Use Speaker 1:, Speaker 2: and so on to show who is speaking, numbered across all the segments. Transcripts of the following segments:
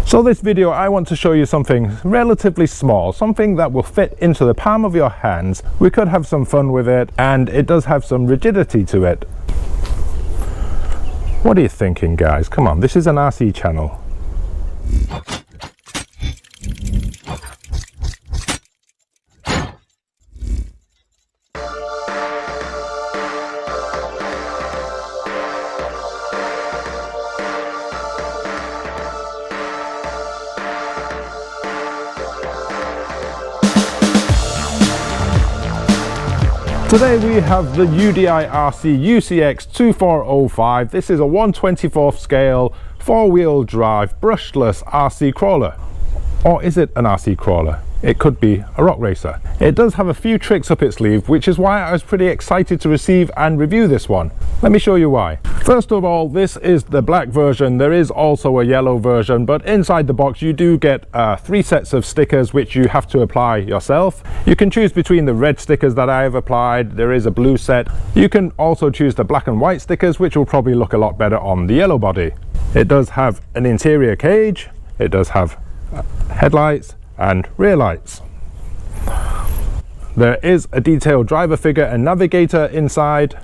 Speaker 1: So this video I want to show you something relatively small, something that will fit into the palm of your hands. We could have some fun with it, and it does have some rigidity to it. What are you thinking, guys? Come on, this is an RC channel. Today we have the UDI RC UCX2405. This is a 1/24th scale 4-wheel drive brushless RC crawler. Or is it an RC crawler? It could be a rock racer. It does have a few tricks up its sleeve, which is why I was pretty excited to receive and review this one. Let me show you why. First of all, this is the black version. There is also a yellow version, but inside the box you do get 3 sets of stickers which you have to apply yourself. You can choose between the red stickers that I have applied. There is a blue set. You can also choose the black and white stickers, which will probably look a lot better on the yellow body. It does have an interior cage. It does have headlights and rear lights. There is a detailed driver figure and navigator inside,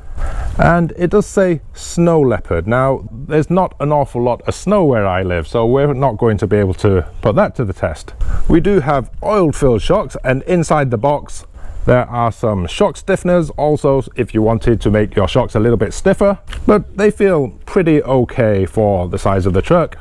Speaker 1: and it does say snow leopard. Now there's not an awful lot of snow where I live, so we're not going to be able to put that to the test. We do have oil filled shocks, and inside the box there are some shock stiffeners also if you wanted to make your shocks a little bit stiffer, but they feel pretty okay for the size of the truck,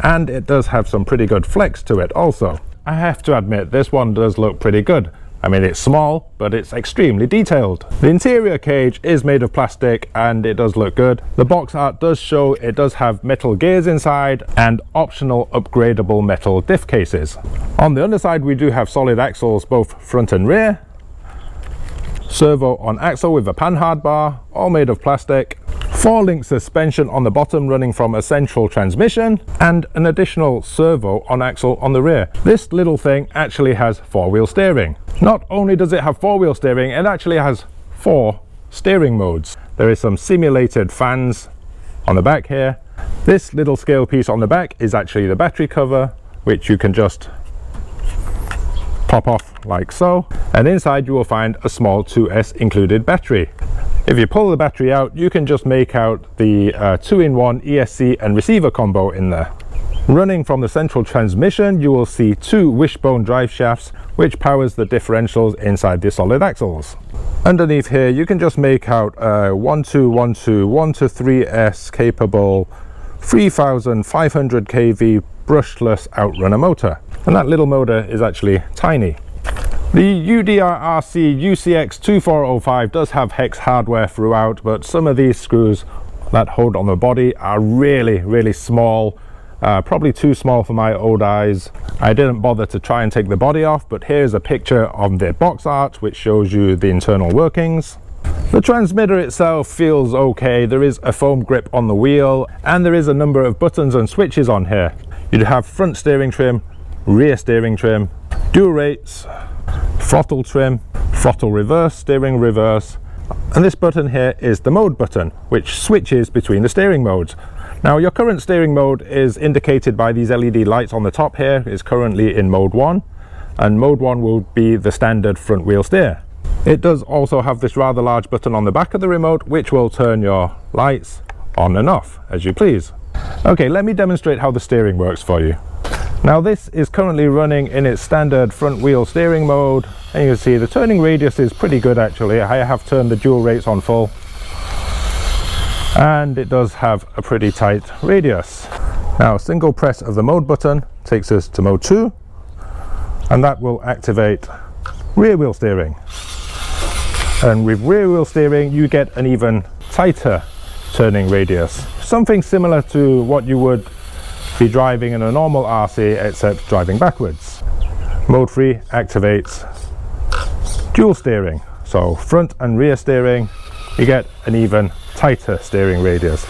Speaker 1: and it does have some pretty good flex to it also. I have to admit, this one does look pretty good. I mean, it's small, but it's extremely detailed. The interior cage is made of plastic and it does look good. The box art does show it does have metal gears inside and optional upgradable metal diff cases. On the underside we do have solid axles both front and rear. Servo on axle with a panhard bar, all made of plastic. 4-link suspension on the bottom running from a central transmission, and an additional servo on axle on the rear. This little thing actually has 4-wheel steering. Not only does it have 4-wheel steering, it actually has 4 steering modes. There is some simulated fans on the back here. This little scale piece on the back is actually the battery cover, which you can just pop off like so, and inside you will find a small 2S included battery. If you pull the battery out, you can just make out the 2-in-1 ESC and receiver combo in there. Running from the central transmission, you will see 2 wishbone drive shafts, which powers the differentials inside the solid axles. Underneath here, you can just make out a 1-2-1-2 1-3S capable 3500 kV brushless outrunner motor. And that little motor is actually tiny. The UDI RC UCX2405 does have hex hardware throughout, but some of these screws that hold on the body are really small, probably too small for my old eyes. I didn't bother to try and take the body off, but here's a picture of the box art which shows you the internal workings. The transmitter itself feels okay. There is a foam grip on the wheel, and there is a number of buttons and switches on here. You have front steering trim, rear steering trim, dual rates, throttle trim, throttle reverse, steering reverse, and this button here is the mode button, which switches between the steering modes. Now your current steering mode is indicated by these LED lights on the top here. It's currently in mode 1, and mode 1 will be the standard front wheel steer. It does also have this rather large button on the back of the remote, which will turn your lights on and off as you please. Okay, let me demonstrate how the steering works for you. Now this is currently running in its standard front wheel steering mode, and you can see the turning radius is pretty good actually. I have turned the dual rates on full, and it does have a pretty tight radius. Now a single press of the mode button takes us to mode 2, and that will activate rear wheel steering. And with rear wheel steering you get an even tighter turning radius, something similar to what you would be driving in a normal RC, except driving backwards. Mode 3 activates dual steering, so front and rear steering, you get an even tighter steering radius,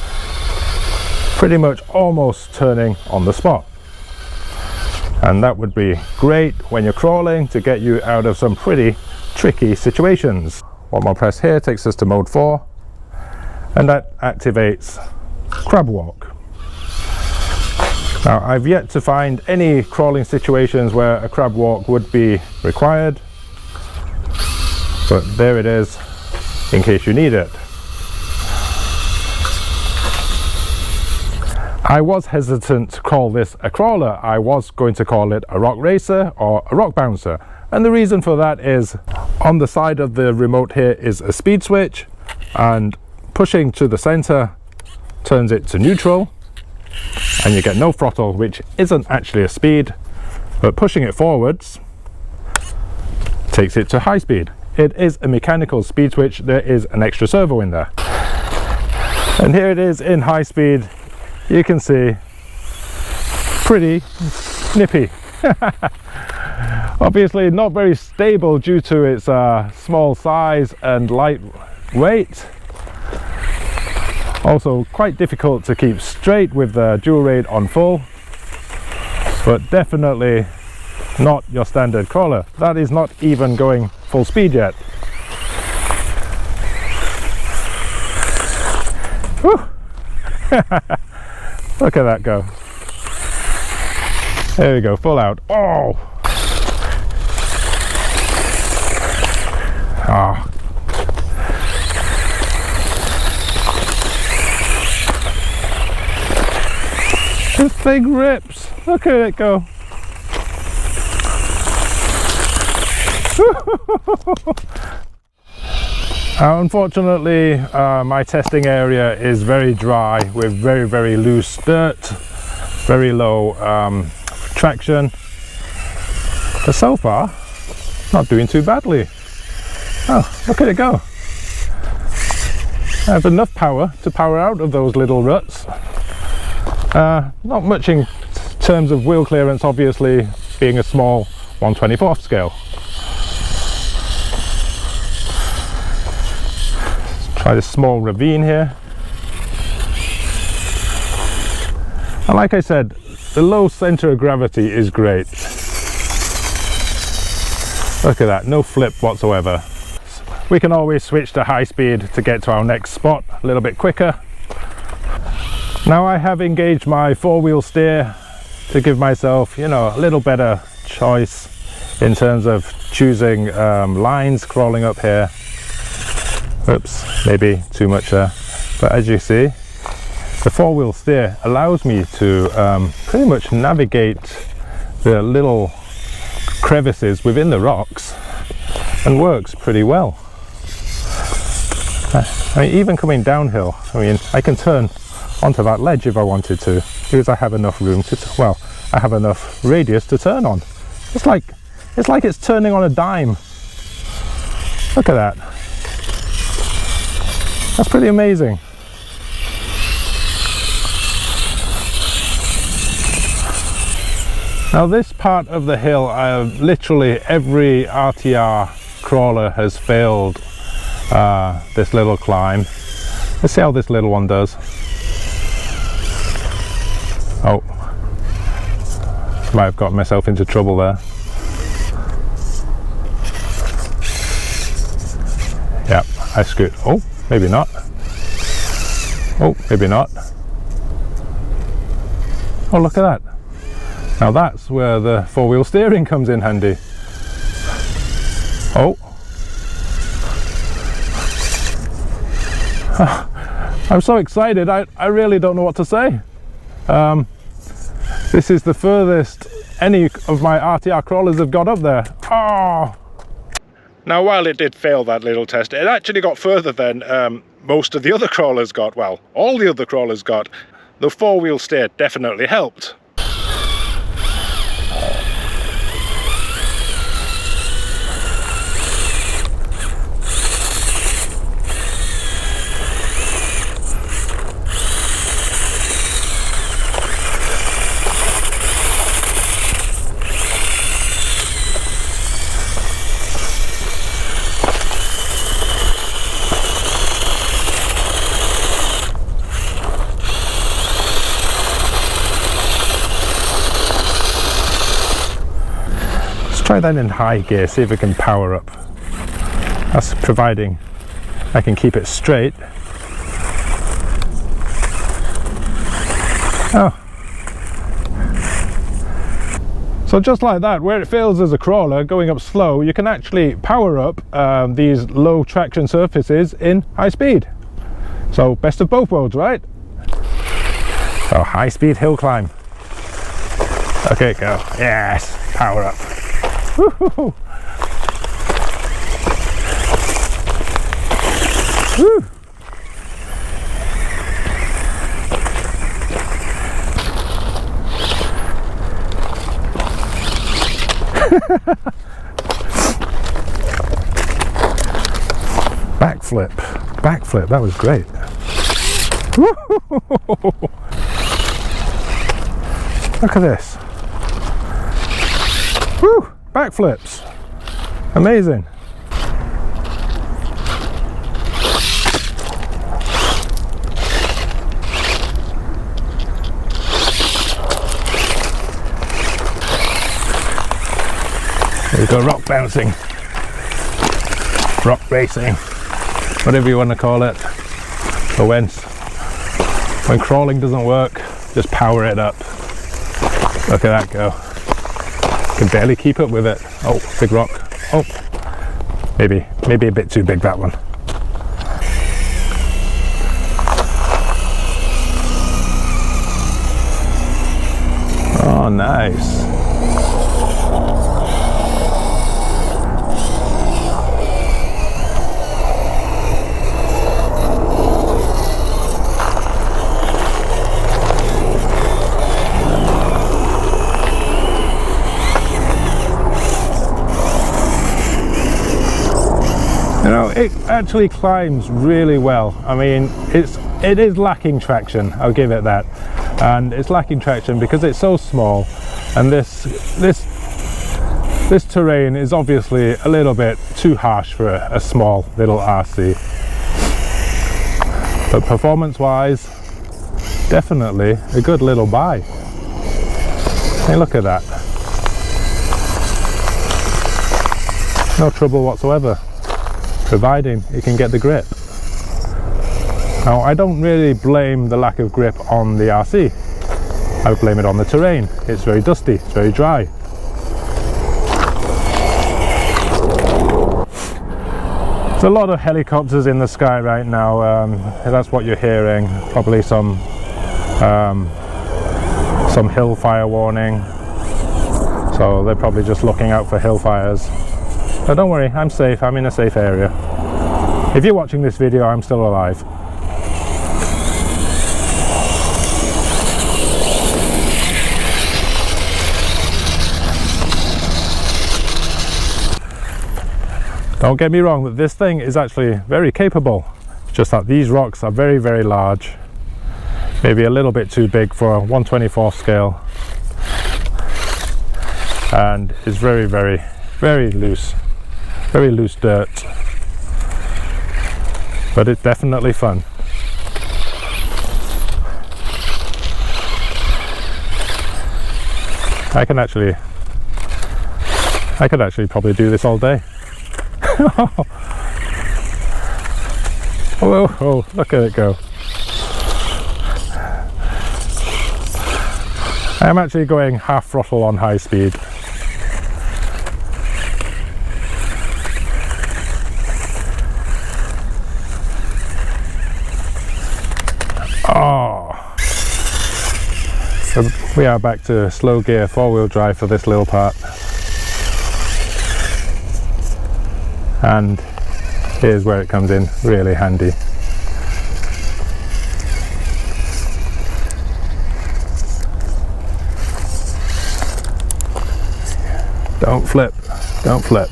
Speaker 1: pretty much almost turning on the spot. And that would be great when you're crawling to get you out of some pretty tricky situations. One more press here takes us to mode 4, and that activates crab walk. Now, I've yet to find any crawling situations where a crab walk would be required, but there it is in case you need it. I was hesitant to call this a crawler. I was going to call it a rock racer or a rock bouncer, and the reason for that is on the side of the remote here is a speed switch, and pushing to the center turns it to neutral and you get no throttle, which isn't actually a speed, but pushing it forwards takes it to high speed. It is a mechanical speed switch. There is an extra servo in there, and here it is in high speed. You can see pretty nippy. Obviously not very stable due to its small size and light weight. Also quite difficult to keep straight with the dual rate on full, but definitely not your standard crawler. That is not even going full speed yet. Whew. Look at that go. There we go, full out. Oh! Ah. This thing rips. Look at it go. Unfortunately, my testing area is very dry with very loose dirt, very low traction, but so far not doing too badly. Oh, look at it go. I have enough power to power out of those little ruts. Not much in terms of wheel clearance, obviously, being a small 1/24th scale. Try this small ravine here. And like I said, the low center of gravity is great. Look at that, no flip whatsoever. We can always switch to high speed to get to our next spot a little bit quicker. Now I have engaged my four-wheel steer to give myself, you know, a little better choice in terms of choosing lines crawling up here. Oops, maybe too much there. But as you see, the four-wheel steer allows me to pretty much navigate the little crevices within the rocks and works pretty well. I mean, even coming downhill, I mean, I can turn onto that ledge if I wanted to, because I have enough room to, well, I have enough radius to turn on. It's like it's turning on a dime. Look at that. That's pretty amazing. Now this part of the hill, literally every RTR crawler has failed this little climb. Let's see how this little one does. Oh, might have got myself into trouble there. Yep, I scoot. Oh, maybe not. Oh, maybe not. Oh, look at that. Now that's where the four-wheel steering comes in handy. Oh. I'm so excited, I really don't know what to say. This is the furthest any of my RTR crawlers have got up there. Oh. Now while it did fail that little test, it actually got further than most of the other crawlers got. Well, all the other crawlers got. The four-wheel steer definitely helped. Try that in high gear, see if it can power up. That's providing I can keep it straight. Oh, So just like that, where it fails as a crawler going up slow, you can actually power up these low traction surfaces in high speed. So best of both worlds, right? So high speed hill climb. Okay, go. Yes, power up. Woo-hoo-hoo. Woo. Backflip, that was great. Look at this. Woo! Backflips. Amazing. We've got rock bouncing, rock racing, whatever you want to call it. But when crawling doesn't work, just power it up. Look at that go. Can barely keep up with it. Oh, big rock. Oh, maybe a bit too big, that one. Oh, nice. You know, it actually climbs really well. I mean, it is lacking traction, I'll give it that. And it's lacking traction because it's so small, and this terrain is obviously a little bit too harsh for a small little RC. But performance wise, definitely a good little buy. Hey, look at that. No trouble whatsoever, providing you can get the grip. Now, I don't really blame the lack of grip on the RC. I blame it on the terrain. It's very dusty, it's very dry. There's a lot of helicopters in the sky right now. That's what you're hearing. Probably some hill fire warning. So they're probably just looking out for hill fires. But don't worry, I'm safe. I'm in a safe area. If you're watching this video, I'm still alive. Don't get me wrong, that this thing is actually very capable. It's just that these rocks are very, very large. Maybe a little bit too big for a 1/24 scale. And it's very, very, very loose. Very loose dirt. But it's definitely fun. I could actually probably do this all day. Oh, look at it go. I'm actually going half throttle on high speed. Oh, so we are back to slow gear 4-wheel drive for this little part. And here's where it comes in really handy. Don't flip, don't flip.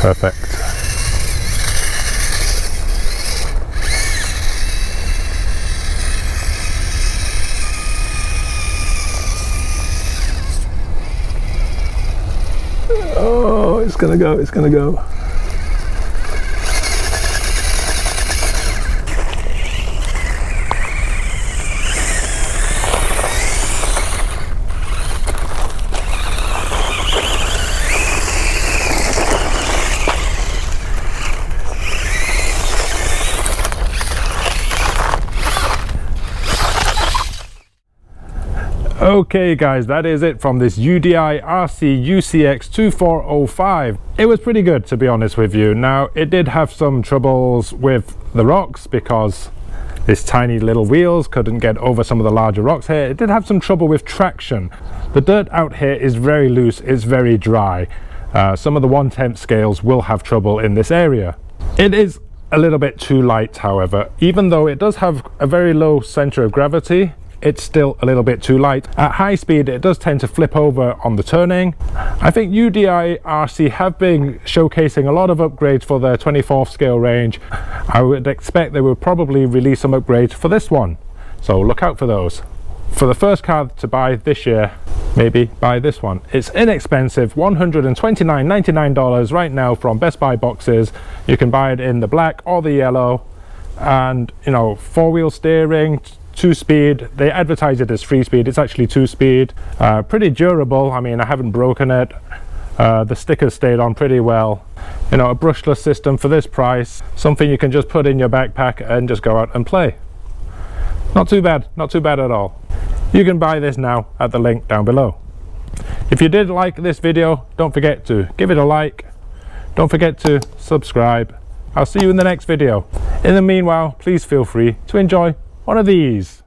Speaker 1: Perfect. Oh, it's gonna go, it's gonna go. Okay guys, that is it from this UDI RC UCX2405. It was pretty good, to be honest with you. Now, it did have some troubles with the rocks because this tiny little wheels couldn't get over some of the larger rocks here. It did have some trouble with traction. The dirt out here is very loose, it's very dry. Some of the 1/10 scales will have trouble in this area. It is a little bit too light, however. Even though it does have a very low center of gravity, it's still a little bit too light. At high speed, it does tend to flip over on the turning. I think UDI RC have been showcasing a lot of upgrades for their 24th scale range. I would expect they will probably release some upgrades for this one, so look out for those. For the first car to buy this year, maybe buy this one. It's inexpensive, $129.99 right now from Best Buy boxes. You can buy it in the black or the yellow, and you know, 4-wheel steering, 2-speed. They advertise it as 3-speed, it's actually 2-speed. Pretty durable. I mean, I haven't broken it. The stickers stayed on pretty well. You know, a brushless system for this price, something you can just put in your backpack and just go out and play. Not too bad, not too bad at all. You can buy this now at the link down below. If you did like this video, don't forget to give it a like. Don't forget to subscribe. I'll see you in the next video. In the meanwhile, please feel free to enjoy one of these.